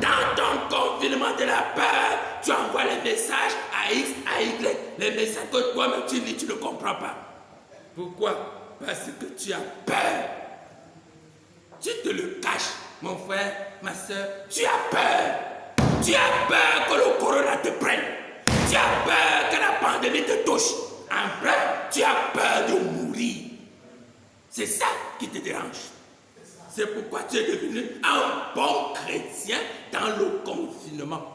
Dans ton confinement de la peur, tu envoies les messages à X, à Y. Les messages que toi-même tu lis, tu ne comprends pas. Pourquoi? Parce que tu as peur. Tu te le caches, mon frère, ma soeur. Tu as peur. Tu as peur que le corona te prenne. Tu as peur que la pandémie te touche. En bref, tu as peur de mourir. C'est ça qui te dérange. C'est pourquoi tu es devenu un bon chrétien dans le confinement.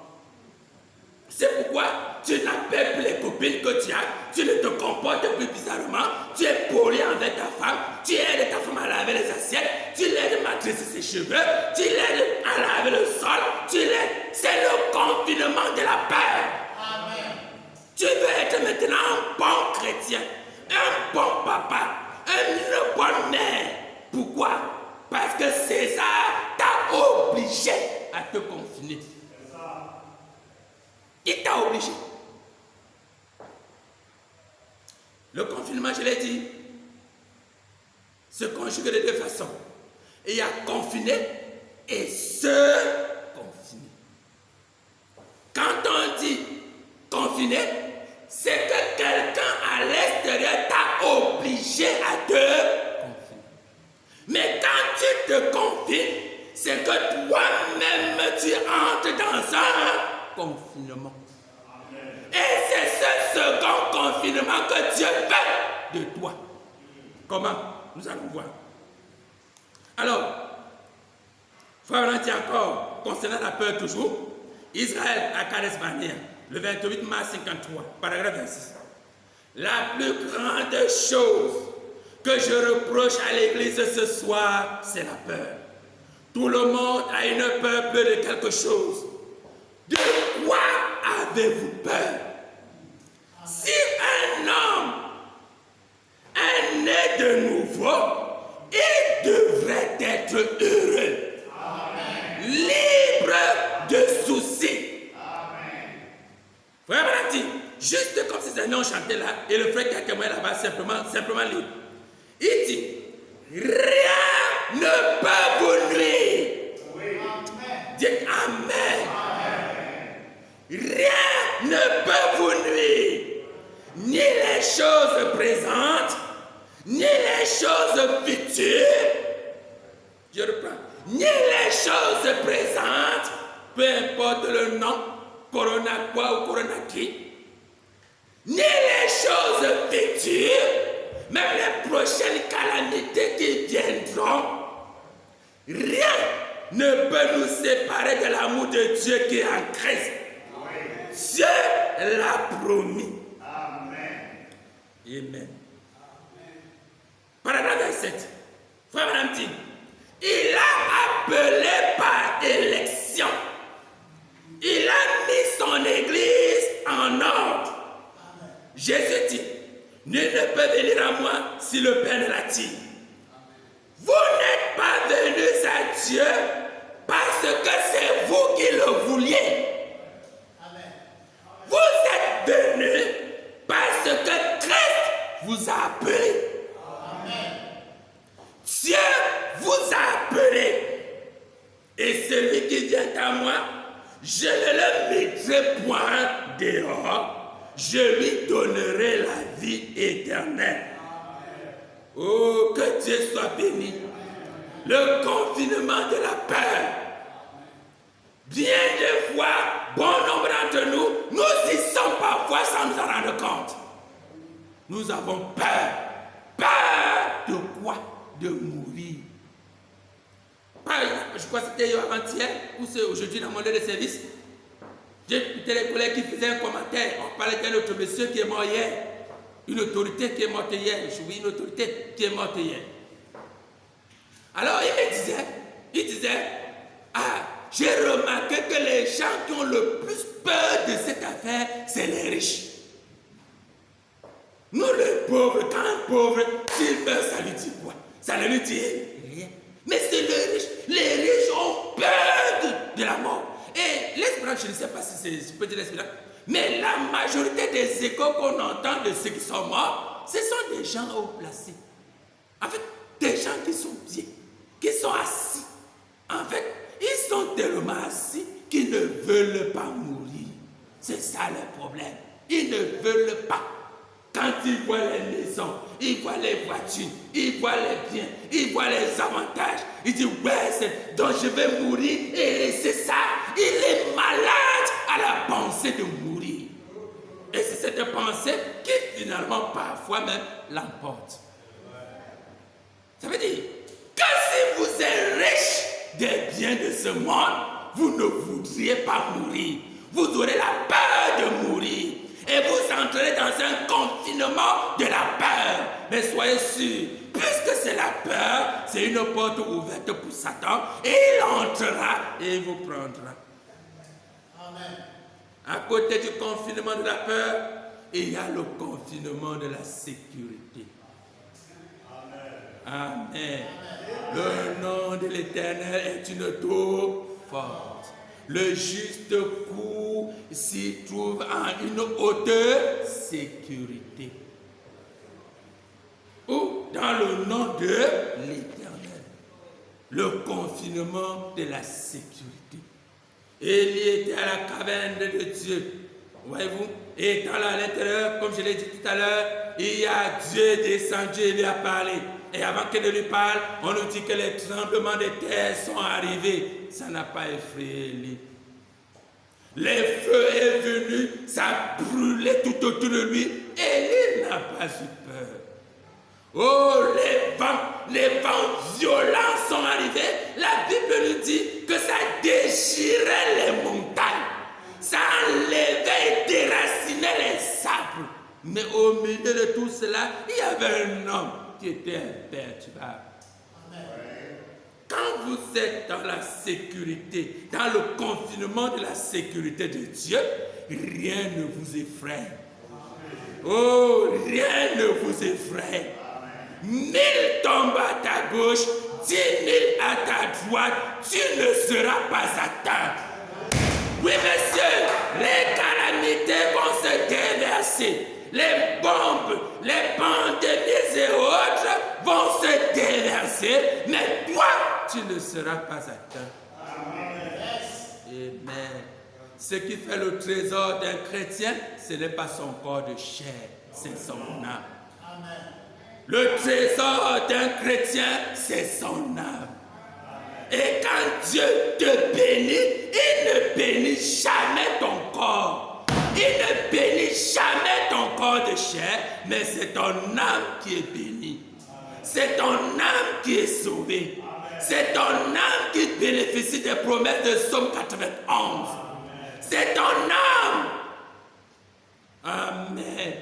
C'est pourquoi tu n'appelles plus les copines que tu as, tu ne te comportes plus bizarrement, tu es poli avec ta femme, tu aides ta femme à laver les assiettes, tu l'aides à tresser ses cheveux, tu l'aides à laver le sol, tu l'aides. C'est le confinement de la peur. Amen. Tu veux être maintenant un bon chrétien, un bon papa, une bonne mère. Pourquoi? Parce que César t'a obligé à te confiner. Il t'a obligé. Le confinement, je l'ai dit, se conjugue de deux façons. Il y a confiné et se confiner. Quand on dit confiné, c'est que quelqu'un à l'extérieur t'a obligé à te confiner. Mais quand tu te confines, c'est que toi-même tu entres dans un confinement. Et c'est ce second confinement que Dieu fait de toi. Comment? Nous allons voir. Alors, frère Valentin encore, concernant la peur toujours, Israël à Kades Barnea, le 28 mars 53, paragraphe 26. La plus grande chose que je reproche à l'Église ce soir, c'est la peur. Tout le monde a une peur de quelque chose. De quoi avez-vous peur? Si un homme est né de nouveau, il devrait être heureux. Amen. Libre de soucis. Amen. Frère Valentine, juste comme ces années ont chanté là, et le frère Kakamoué là-bas simplement libre. Il dit, rien ne peut vous nuire. Oui. Dites Amen. Rien ne peut vous nuire, ni les choses présentes, ni les choses futures. Je reprends. Ni les choses présentes, peu importe le nom, Corona quoi ou Corona qui, ni les choses futures, même les prochaines calamités qui viendront, rien ne peut nous séparer de l'amour de Dieu qui est en Christ. Dieu l'a promis. Amen. Amen. Paragraphe 27. Frère Madame dit, il a appelé par élection. Il a mis son église en ordre. Amen. Jésus dit, nul ne peut venir à moi si le Père ne l'attire. Vous n'êtes pas venus à Dieu parce que c'est vous qui le vouliez. Vous êtes venus parce que Christ vous a appelé. Amen. Dieu vous a appelé. Et celui qui vient à moi, je ne le mettrai point dehors. Je lui donnerai la vie éternelle. Amen. Oh, que Dieu soit béni. Le confinement de la peur. Bien des fois, bon nombre d'entre nous, nous y sommes parfois sans nous en rendre compte. Nous avons peur. Peur de quoi? De mourir. Je crois que c'était avant-hier ou c'est aujourd'hui dans mon lieu de service. J'ai écouté les collègues qui faisaient un commentaire. On parlait d'un autre monsieur qui est mort hier. Une autorité qui est morte hier. Oui, une autorité qui est morte hier. Alors il disait, j'ai remarqué que les gens qui ont le plus peur de cette affaire, c'est les riches. Nous les pauvres, quand un pauvre, s'il meurt, ça lui dit quoi? Ça ne lui dit rien. Mais c'est les riches. Les riches ont peur de la mort. Et l'espérance, je ne sais pas si je peux dire l'espérance, mais la majorité des échos qu'on entend de ceux qui sont morts, ce sont des gens haut placés. En fait, des gens qui sont bien, qui sont assis. En fait, ils sont tellement assis qu'ils ne veulent pas mourir. C'est ça le problème. Ils ne veulent pas. Quand ils voient les maisons, ils voient les voitures, ils voient les biens, ils voient les avantages, ils disent ouais, donc je vais mourir et laisser ça. Il est malade à la pensée de mourir. Et c'est cette pensée qui finalement parfois même l'emporte. Ça veut dire que si vous êtes riche des biens de ce monde, vous ne voudriez pas mourir. Vous aurez la peur de mourir. Et vous entrerez dans un confinement de la peur. Mais soyez sûrs, puisque c'est la peur, c'est une porte ouverte pour Satan. Et il entrera et il vous prendra. Amen. À côté du confinement de la peur, il y a le confinement de la sécurité. Amen. Amen. Le nom de l'Éternel est une tour forte. Le juste coup s'y trouve en une haute sécurité. Ou dans le nom de l'Éternel. Le confinement de la sécurité. Élie était à la caverne de Dieu. Voyez-vous? Et dans l'intérieur, comme je l'ai dit tout à l'heure, il y a Dieu descendu et lui a parlé. Et avant qu'il ne lui parle, on nous dit que les tremblements de terre sont arrivés. Ça n'a pas effrayé Élie. Les feux est venu, ça a brûlé tout autour de lui. Élie n'a pas eu peur. Oh, les vents violents sont arrivés. La Bible nous dit que ça déchirait les montagnes. Ça enlevait et déracinait les sabres. Mais au milieu de tout cela, il y avait un homme qui était imperturbable. Quand vous êtes dans la sécurité, dans le confinement de la sécurité de Dieu, rien ne vous effraie. Oh, rien ne vous effraie. 1000 tombent à ta gauche, 10 000 à ta droite, tu ne seras pas atteint. Oui, monsieur, les calamités vont se déverser. Les bombes, les pandémies et autres vont se déverser, mais toi, tu ne seras pas atteint. Amen. Ce qui fait le trésor d'un chrétien, ce n'est pas son corps de chair, c'est son âme. Amen. Le trésor d'un chrétien, c'est son âme. Et quand Dieu te bénit, il ne bénit jamais ton corps. Il ne bénit jamais ton corps de chair, mais c'est ton âme qui est bénie. C'est ton âme qui est sauvée. C'est ton âme qui bénéficie des promesses de Psaume 91. C'est ton âme. Amen.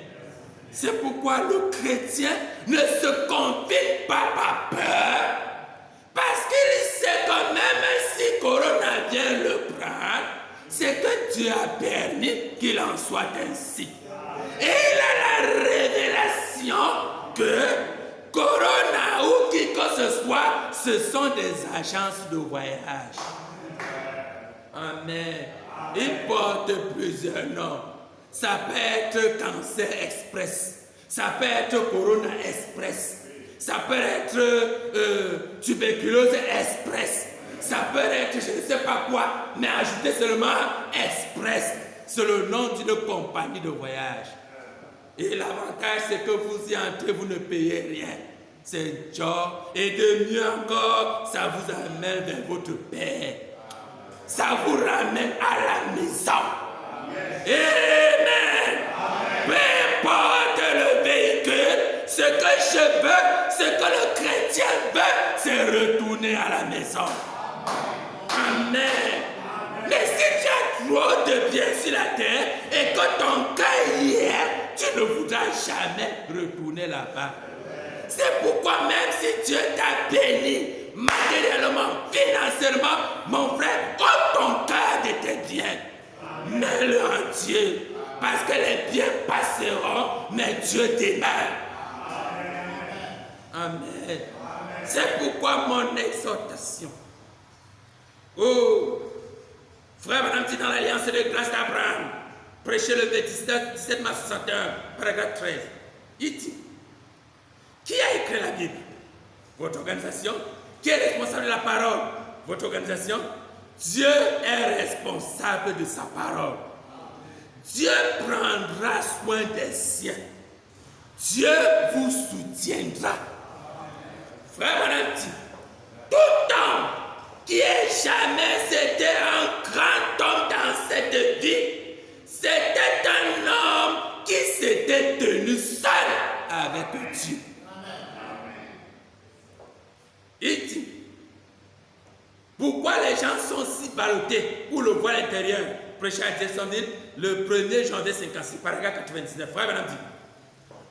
C'est pourquoi le chrétien ne se confine pas par peur, parce qu'il sait quand même si Corona vient le prendre, c'est que Dieu a permis qu'il en soit ainsi. Et il a la révélation que Corona ou qui que ce soit, ce sont des agences de voyage. Amen. Ils portent plusieurs noms. Ça peut être cancer express. Ça peut être Corona express. Ça peut être tuberculose express. Ça peut être je ne sais pas quoi, mais ajoutez seulement express. C'est le nom d'une compagnie de voyage. Et l'avantage, c'est que vous y entrez, vous ne payez rien. c'est joie. Et de mieux encore, ça vous amène vers votre Père. Ça vous ramène à la maison. Amen. Peu importe le véhicule, ce que je veux, ce que le chrétien veut, c'est retourner à la maison. Amen. Mais si tu as trop de biens sur la terre et que ton cœur y est, tu ne voudras jamais retourner là-bas. C'est pourquoi même si Dieu t'a béni matériellement, financièrement, mon frère, ôte ton cœur de tes biens. Mets-le en Dieu. Parce que les biens passeront, mais Dieu demeure. Amen. C'est pourquoi mon exhortation. Oh, frère, madame, dit dans l'Alliance de grâce d'Abraham, prêchez le 17 mars 61, paragraphe 13. Il dit, qui a écrit la Bible? Votre organisation. Qui est responsable de la parole? Votre organisation. Dieu est responsable de sa parole. Dieu prendra soin des siens. Dieu vous soutiendra. Frère madame dit, tout homme qui ait jamais été un grand homme dans cette vie, c'était un homme qui s'était tenu seul avec Dieu. Il dit, pourquoi les gens sont si ballottés pour le voile intérieur? Prêché à Jacksonville le 1er janvier 56, paragraphe 99. Frère madame dit,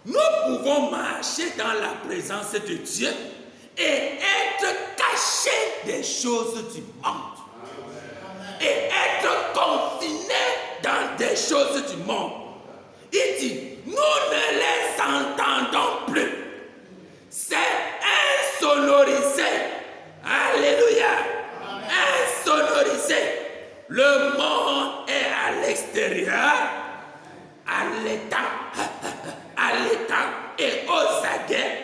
nous pouvons marcher dans la présence de Dieu et être cachés des choses du monde. Et être confinés dans des choses du monde. Il dit, nous ne les entendons plus. C'est insonorisé. Alléluia. Insonorisé. Le monde est à l'extérieur, à l'état et aux aguets,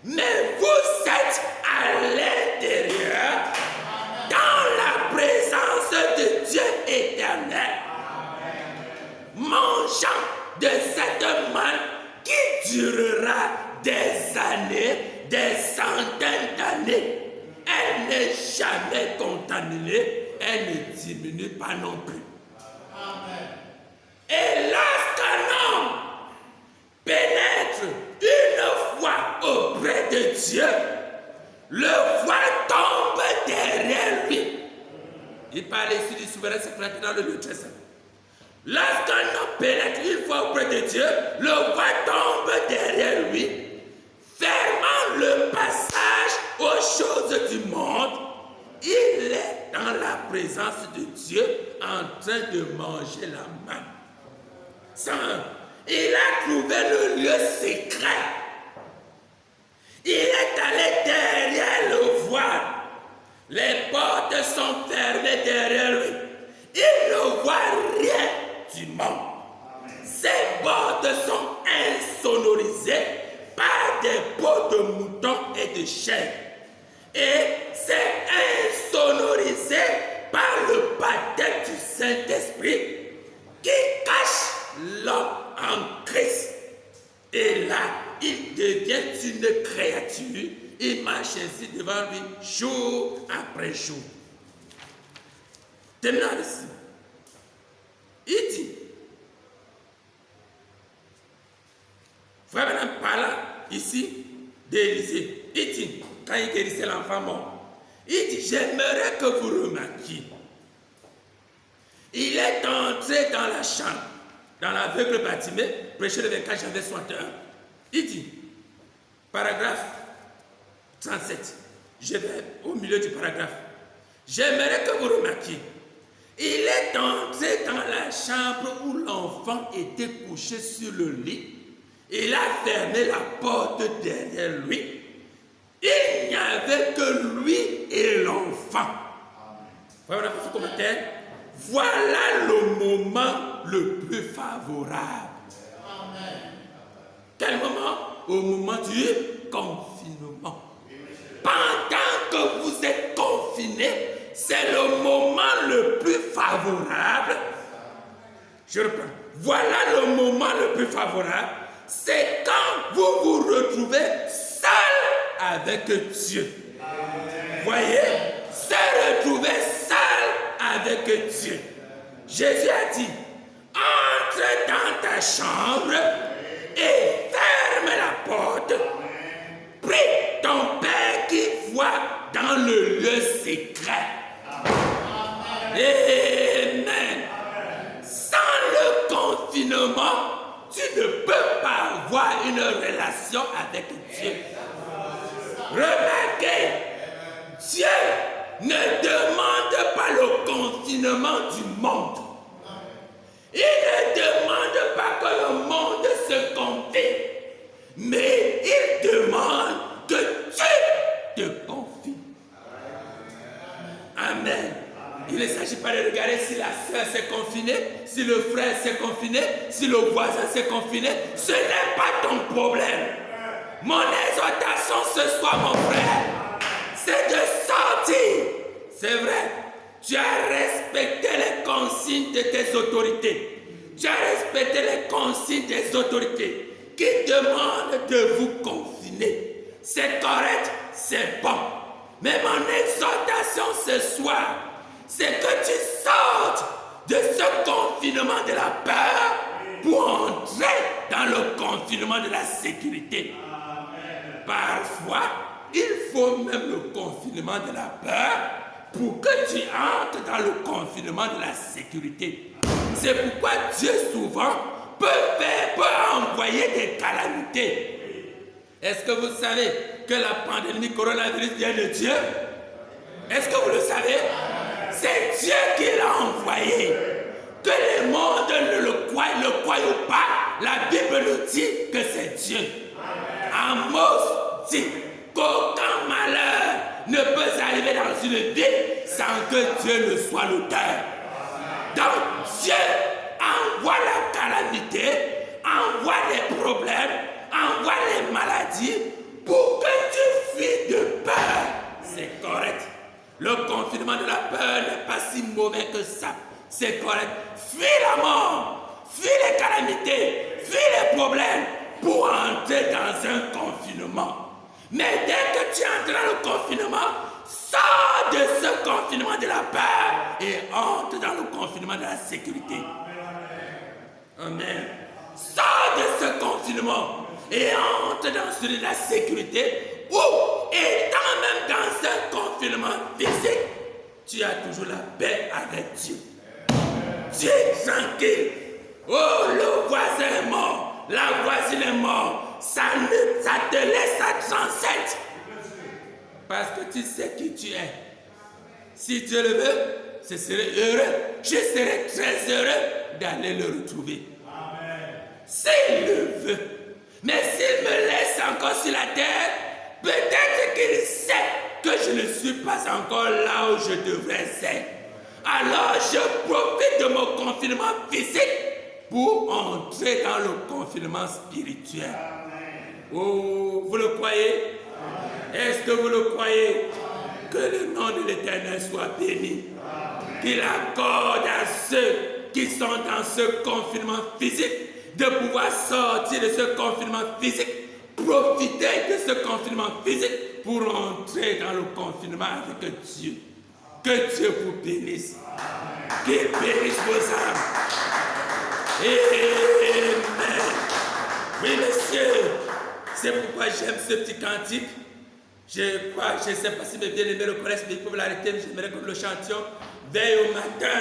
mais vous êtes à l'intérieur, dans la présence de Dieu éternel, mangeant de cette manne qui durera des années, des centaines d'années. Elle n'est jamais contaminée. Elle ne diminue pas non plus. Amen. Et lorsqu'un homme pénètre une fois auprès de Dieu, le voile tombe derrière lui. Il parle ici du souverain secret dans le Nouveau Testament. Lorsqu'un homme pénètre une fois auprès de Dieu, le voile tombe derrière lui, fermant le passage aux choses du monde. Il est dans la présence de Dieu en train de manger la manne. Il a trouvé le lieu secret. Il est allé derrière le voile. Les portes sont fermées derrière lui. Il ne voit rien du monde. Ces portes sont insonorisées par des peaux de moutons et de chèvres. Et c'est insonorisé par le baptême du Saint-Esprit qui cache l'homme en Christ. Et là, il devient une créature. Il marche ainsi devant lui jour après jour. Terminons ici. Il dit, frère Madame parle ici d'Élisée. Il dit, quand il guérissait l'enfant mort, il dit, j'aimerais que vous remarquiez. Il est entré dans la chambre, dans l'aveugle Bartimée, prêché le 24 janvier 61. Il dit, paragraphe 37, je vais au milieu du paragraphe. J'aimerais que vous remarquiez. Il est entré dans la chambre où l'enfant était couché sur le lit. Il a fermé la porte derrière lui. Il n'y avait que lui et l'enfant. Voilà ce commentaire. Voilà le moment le plus favorable. Amen. Quel moment? Au moment du confinement. Pendant que vous êtes confinés, c'est le moment le plus favorable. Je reprends. Voilà le moment le plus favorable. C'est quand vous vous retrouvez seul avec Dieu. Voyez, se retrouver seul avec Dieu. Jésus a dit, entre dans ta chambre et ferme la porte. Prie ton Père qui voit dans le lieu secret. Amen. Sans le confinement, tu ne peux pas avoir une relation avec Dieu. Remarquez, Dieu ne demande pas le confinement du monde. Il ne demande pas que le monde se confine, mais il demande que Dieu te confine. Amen. Il ne s'agit pas de regarder si la sœur s'est confinée, si le frère s'est confiné, si le voisin s'est confiné. Ce n'est pas ton problème. Mon exhortation ce soir, mon frère, c'est de sortir. C'est vrai, tu as respecté les consignes de tes autorités. Tu as respecté les consignes des autorités qui demandent de vous confiner. C'est correct, c'est bon. Mais mon exhortation ce soir, c'est que tu sortes de ce confinement de la peur pour entrer dans le confinement de la sécurité. Parfois, il faut même le confinement de la peur pour que tu entres dans le confinement de la sécurité. C'est pourquoi Dieu souvent peut envoyer des calamités. Est-ce que vous savez que la pandémie coronavirus vient de Dieu? Est-ce que vous le savez? C'est Dieu qui l'a envoyé. Que le monde ne le croie ou pas, la Bible nous dit que c'est Dieu. Amos dit qu'aucun malheur ne peut arriver dans une ville sans que Dieu ne soit l'auteur. Donc Dieu envoie la calamité, envoie les problèmes, envoie les maladies pour que tu fuis de peur. C'est correct. Le confinement de la peur n'est pas si mauvais que ça. C'est correct. Fuis la mort, fuis les calamités, fuis les problèmes pour entrer dans un confinement. Mais dès que tu entres dans le confinement, sors de ce confinement de la peur et entre dans le confinement de la sécurité. Amen. Sors de ce confinement et entre dans celui de la sécurité où, étant même dans un confinement physique, tu as toujours la paix avec Dieu. Tu es tranquille. Oh, le voisin est mort, la voisine est morte. Ça te laisse à 37. Parce que tu sais qui tu es. Si Dieu le veut, je serai heureux. Je serai très heureux d'aller le retrouver. S'il le veut. Mais s'il me laisse encore sur la terre, peut-être qu'il sait que je ne suis pas encore là où je devrais être. Alors je profite de mon confinement physique pour entrer dans le confinement spirituel. Oh, vous le croyez? Est-ce que vous le croyez? Que le nom de l'Éternel soit béni. Qu'il accorde à ceux qui sont dans ce confinement physique de pouvoir sortir de ce confinement physique, profiter de ce confinement physique pour entrer dans le confinement avec Dieu. Que Dieu vous bénisse. Qu'il bénisse vos âmes. Amen. Oui, monsieur. C'est pourquoi j'aime ce petit cantique. Je ne sais pas si mes bien-aimés le connaissent, mais ils peuvent l'arrêter, mais j'aimerais que nous le chantions. Veille au matin,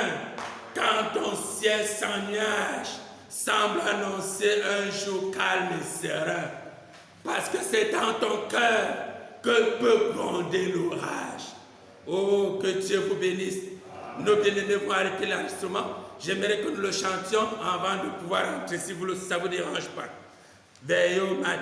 quand ton ciel sans nuage semble annoncer un jour calme et serein. Parce que c'est dans ton cœur que peut gronder l'orage. Oh, que Dieu vous bénisse. Nos bien-aimés vont arrêter l'enregistrement. J'aimerais que nous le chantions avant de pouvoir entrer, si ça ne vous dérange pas. Veille au matin.